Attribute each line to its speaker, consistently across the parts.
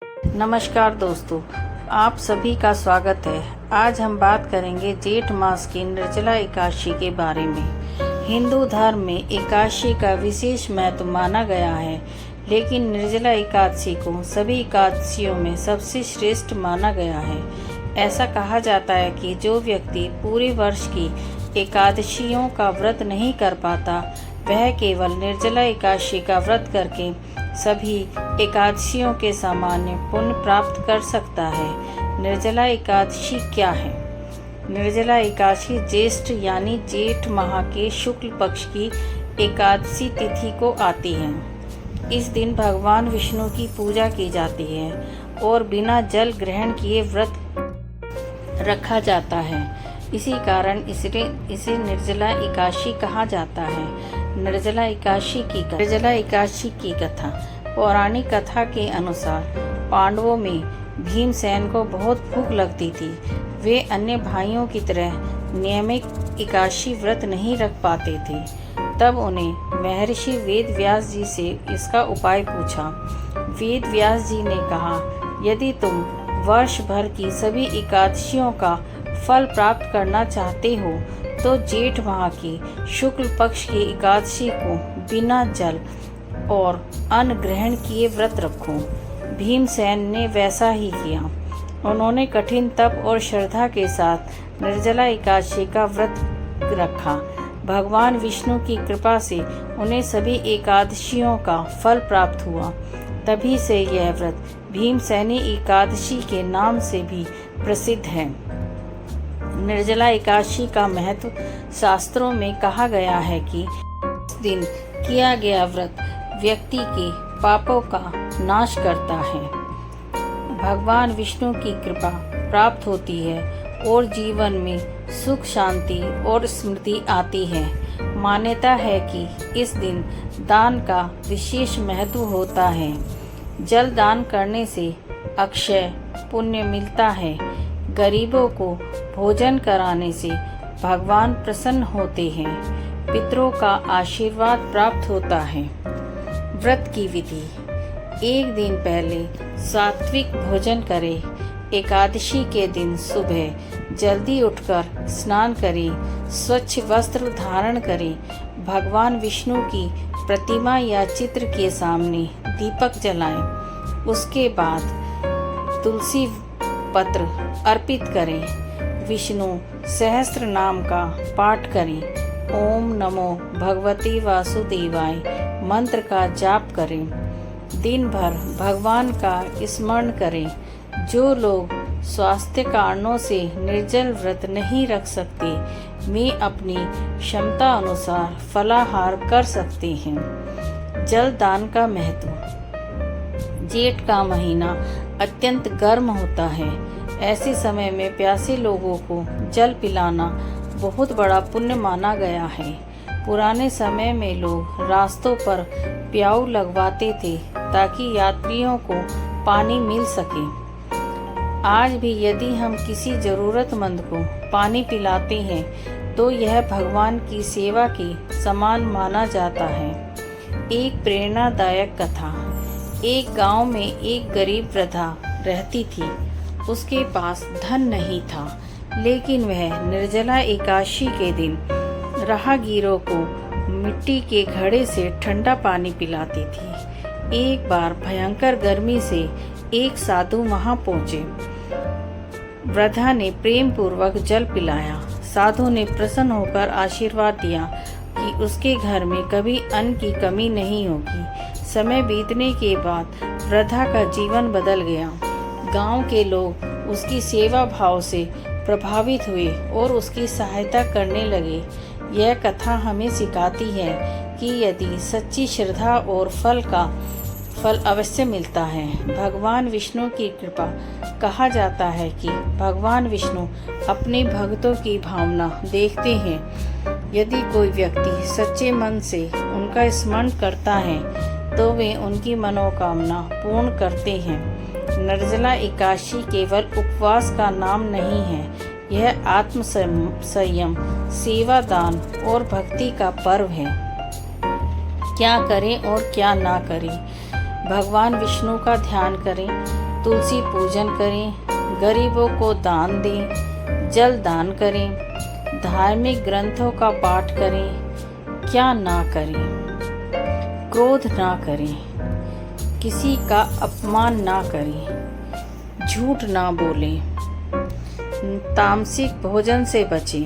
Speaker 1: नमस्कार दोस्तों, आप सभी का स्वागत है। आज हम बात करेंगे जेठ मास की निर्जला एकादशी के बारे में। हिंदू धर्म में एकादशी का विशेष महत्व माना गया है, लेकिन निर्जला एकादशी को सभी एकादशियों में सबसे श्रेष्ठ माना गया है। ऐसा कहा जाता है कि जो व्यक्ति पूरे वर्ष की एकादशियों का व्रत नहीं कर पाता, वह केवल निर्जला एकादशी का व्रत करके सभी एकादशियों के सामान्य पुण्य प्राप्त कर सकता है। निर्जला एकादशी क्या है? निर्जला एकादशी ज्येष्ठ यानी जेठ माह के शुक्ल पक्ष की एकादशी तिथि को आती है। इस दिन भगवान विष्णु की पूजा की जाती है और बिना जल ग्रहण किए व्रत रखा जाता है। इसी कारण इसे निर्जला एकादशी कहा जाता है। निर्जला एकादशी की कथा। पौराणिक कथा के अनुसार पांडवों में भीमसेन को बहुत भूख लगती थी। वे अन्य भाइयों की तरह नियमित एकादशी व्रत नहीं रख पाते थे। तब उन्हें महर्षि वेद व्यास जी से इसका उपाय पूछा। वेद व्यास जी ने कहा, यदि तुम वर्ष भर की सभी एकादशियों का फल प्राप्त करना चाहते हो तो जेठ माह की शुक्ल पक्ष की एकादशी को बिना जल और अन्न ग्रहण किए व्रत रखो। भीमसेन ने वैसा ही किया। उन्होंने कठिन तप और श्रद्धा के साथ निर्जला एकादशी का व्रत रखा। भगवान विष्णु की कृपा से उन्हें सभी एकादशियों का फल प्राप्त हुआ। तभी से यह व्रत भीमसेनी एकादशी के नाम से भी प्रसिद्ध है। निर्जला एकादशी का महत्व शास्त्रों में कहा गया है कि इस दिन किया गया व्रत व्यक्ति के पापों का नाश करता है, भगवान विष्णु की कृपा प्राप्त होती है और जीवन में सुख शांति और स्मृति आती है। मान्यता है कि इस दिन दान का विशेष महत्व होता है। जल दान करने से अक्षय पुण्य मिलता है। गरीबों को भोजन कराने से भगवान प्रसन्न होते हैं। पितरों का आशीर्वाद प्राप्त होता है। व्रत की विधि। एक दिन पहले सात्विक भोजन करें। एकादशी के दिन सुबह जल्दी उठकर स्नान करें। स्वच्छ वस्त्र धारण करें। भगवान विष्णु की प्रतिमा या चित्र के सामने दीपक जलाएं। उसके बाद तुलसी पत्र अर्पित करें। विष्णु सहस्त्र नाम का पाठ करें। ओम नमो भगवते वासुदेवाय मंत्र का जाप करें। दिन भर भगवान का स्मरण करें। जो लोग स्वास्थ्य कारणों से निर्जल व्रत नहीं रख सकते, वे अपनी क्षमता अनुसार फलाहार कर सकते हैं। जल दान का महत्व। जेठ का महीना अत्यंत गर्म होता है। ऐसे समय में प्यासे लोगों को जल पिलाना बहुत बड़ा पुण्य माना गया है। पुराने समय में लोग रास्तों पर प्याऊ लगवाते थे ताकि यात्रियों को पानी मिल सके। आज भी यदि हम किसी जरूरतमंद को पानी पिलाते हैं तो यह भगवान की सेवा के समान माना जाता है। एक प्रेरणादायक कथा। एक गांव में एक गरीब वृद्धा रहती थी। उसके पास धन नहीं था, लेकिन वह निर्जला एकादशी के दिन राहगीरों को मिट्टी के घड़े से ठंडा पानी पिलाती थी। एक बार भयंकर गर्मी से एक साधु वहां पहुंचे। वृद्धा ने प्रेम पूर्वक जल पिलाया। साधु ने प्रसन्न होकर आशीर्वाद दिया कि उसके घर में कभी अन्न की कमी नहीं होगी। समय बीतने के बाद वृद्धा का जीवन बदल गया। गांव के लोग उसकी सेवा भाव से प्रभावित हुए और उसकी सहायता करने लगे। यह कथा हमें सिखाती है कि यदि सच्ची श्रद्धा और फल अवश्य मिलता है। भगवान विष्णु की कृपा। कहा जाता है कि भगवान विष्णु अपने भक्तों की भावना देखते हैं। यदि कोई व्यक्ति सच्चे मन से उनका स्मरण करता है तो वे उनकी मनोकामना पूर्ण करते हैं। निर्जला एकादशी केवल उपवास का नाम नहीं है, यह आत्म संयम, सेवा दान और भक्ति का पर्व है। क्या करें और क्या ना करें। भगवान विष्णु का ध्यान करें, तुलसी पूजन करें, गरीबों को दान दें, जल दान करें, धार्मिक ग्रंथों का पाठ करें, क्या ना करें। क्रोध ना करें, किसी का अपमान ना करें, झूठ ना बोलें, तामसिक भोजन से बचें,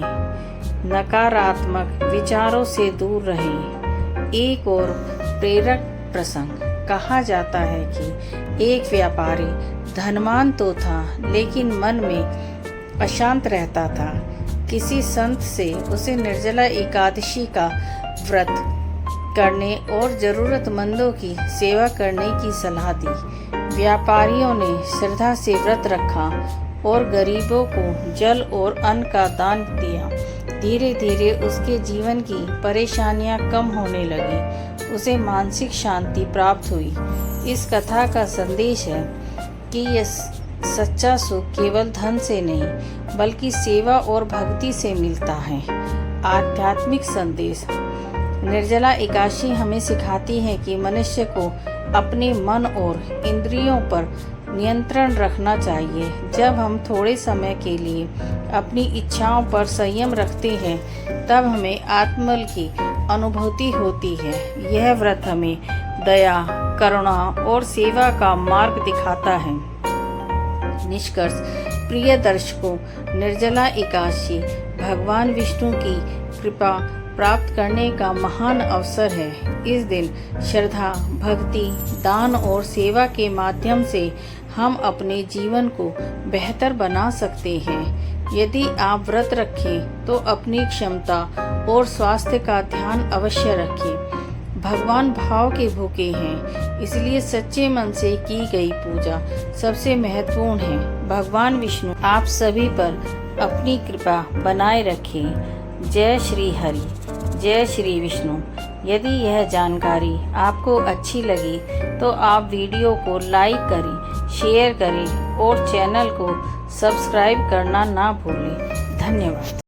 Speaker 1: नकारात्मक विचारों से दूर रहें। एक और प्रेरक प्रसंग कहा जाता है कि एक व्यापारी धनवान तो था, लेकिन मन में अशांत रहता था। किसी संत से उसे निर्जला एकादशी का व्रत करने और जरूरतमंदों की सेवा करने की सलाह दी। व्यापारियों ने श्रद्धा से व्रत रखा और गरीबों को जल और अन्न का दान दिया। धीरे धीरे उसके जीवन की परेशानियां कम होने लगी, उसे मानसिक शांति प्राप्त हुई। इस कथा का संदेश है कि यह सच्चा सुख केवल धन से नहीं, बल्कि सेवा और भक्ति से मिलता है। आध्यात्मिक संदेश। निर्जला एकादशी हमें सिखाती है कि मनुष्य को अपने मन और इंद्रियों पर नियंत्रण रखना चाहिए। जब हम थोड़े समय के लिए अपनी इच्छाओं पर संयम रखते हैं, तब हमें आत्मबल की अनुभूति होती है। यह व्रत हमें दया, करुणा और सेवा का मार्ग दिखाता है। निष्कर्ष। प्रिय दर्शकों, निर्जला एकादशी भगवान विष्णु की कृपा प्राप्त करने का महान अवसर है। इस दिन श्रद्धा, भक्ति, दान और सेवा के माध्यम से हम अपने जीवन को बेहतर बना सकते हैं। यदि आप व्रत रखें तो अपनी क्षमता और स्वास्थ्य का ध्यान अवश्य रखें। भगवान भाव के भूखे हैं, इसलिए सच्चे मन से की गई पूजा सबसे महत्वपूर्ण है। भगवान विष्णु आप सभी पर अपनी कृपा बनाए रखें। जय श्री हरि, जय श्री विष्णु। यदि यह जानकारी आपको अच्छी लगी तो आप वीडियो को लाइक करें, शेयर करें और चैनल को सब्सक्राइब करना ना भूलें। धन्यवाद।